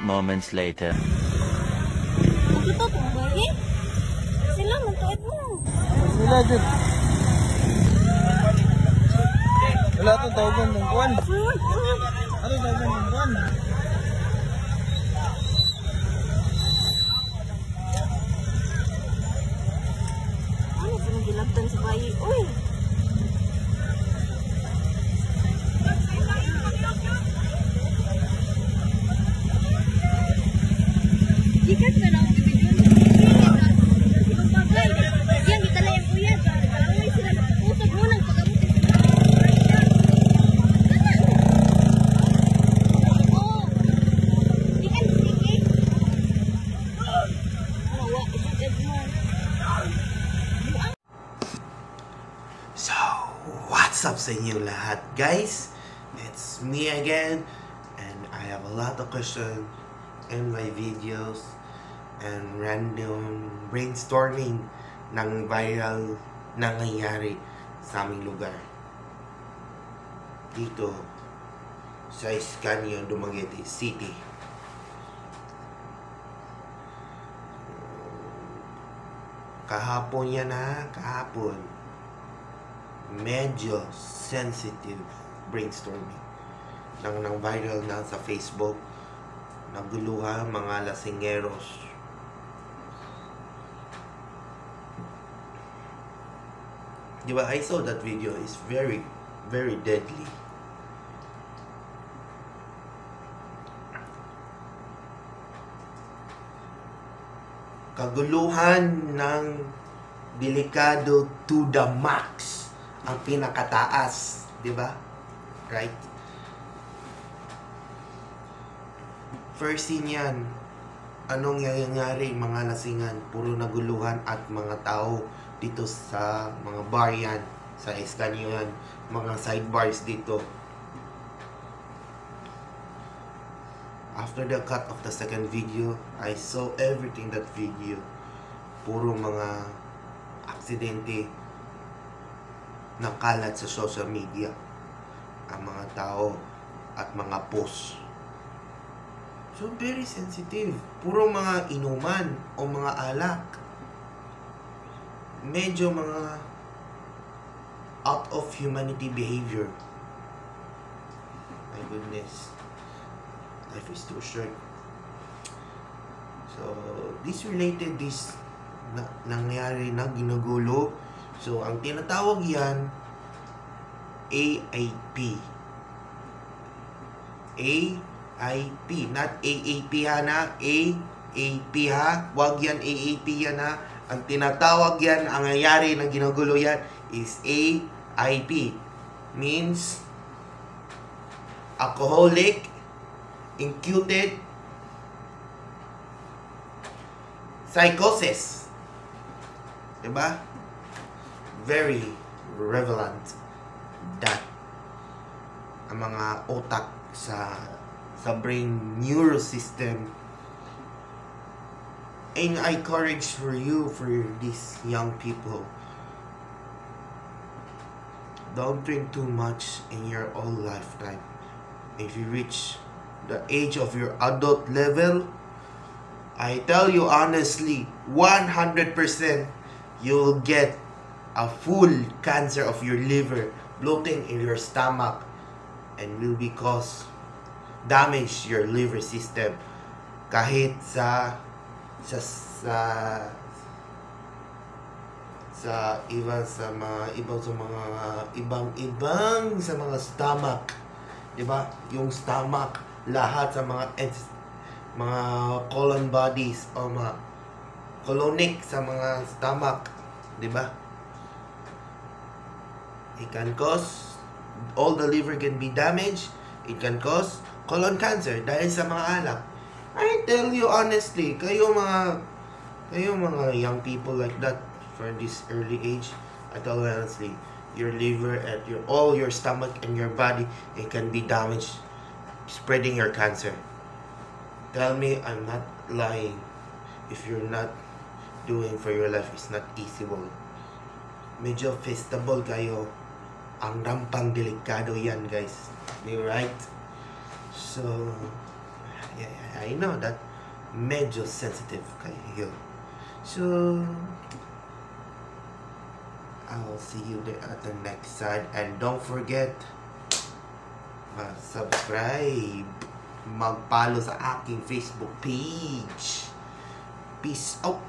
moments later. Ito po, bayi. Sila, magtuit mo. Sila, Jud. Wala itong tawagan ng kuwan. Ano tawagan ng kuwan? Ano po nang gilabtan sa bayi? Uy! Ikat ka na ako bibigyan. Ibang bagay. Yan, gitala yung kuya. Kalaway sila. Usog mo ng pag-abutin sila. Oo. Ikan, ikan. Awa, ikan mo. So, what's up sa inyo lahat, guys? It's me again, and I have a lot of questions in my videos and random brainstorming ng viral nangyayari sa aming lugar dito sa Escanio, Dumaguete City. Kahapon yan kahapon. Medyo sensitive brainstorming nang viral na sa Facebook. Naguluhan mga lasingeros. Diba, I saw that video. It's very, very deadly. Kaguluhan ng delikado to the max. Ang pinakataas, di ba? Right? First scene yan. Anong nangyayari? Mga lasingan, puro naguluhan at mga tao dito sa mga bar yan, sa Escanio yan, mga sidebars dito. After the cut of the second video, I saw everything that video. Puro mga aksidente nakalat sa social media. Ang mga tao at mga posts. So, very sensitive. Puro mga inuman o mga alak. Medyo mga out of humanity behavior. My goodness. Life is too short. So, this related, this nangyari na ginugulo. So, ang tinatawag yan, AIP. AIP, not AAP ha na, AAP ha, wag yan AAP yan ha. Ang tinatawag yan, ang nangyayari na ginugulo yan is AIP. Means alcoholic imputed psychosis. Diba? Very relevant that ang mga otak sa brain neurosystem. And I encourage for you, for these young people, don't drink too much in your whole lifetime. If you reach the age of your adult level, I tell you honestly, 100% you'll get a full cancer of your liver, bloating in your stomach, and will be cause damage your liver system kahit sa ibang sa mga stomach, di ba? Yung stomach, lahat sa mga colon bodies o mga colonic sa mga stomach, di ba? It can cause, all the liver can be damaged. It can cause colon cancer dahil sa mga alak. I tell you honestly, kayo mga young people like that for this early age, I tell you honestly, your liver and all your stomach and your body, it can be damaged, spreading your cancer. Tell me I'm not lying. If you're not doing for your life, it's not easy. Medyo festival kayo. Ang rampang delikado yan, guys. Be right? So, I know that medyo sensitive kayo. So, I'll see you there at the next side. And don't forget, mag-subscribe, mag-follow sa aking Facebook page. Peace out!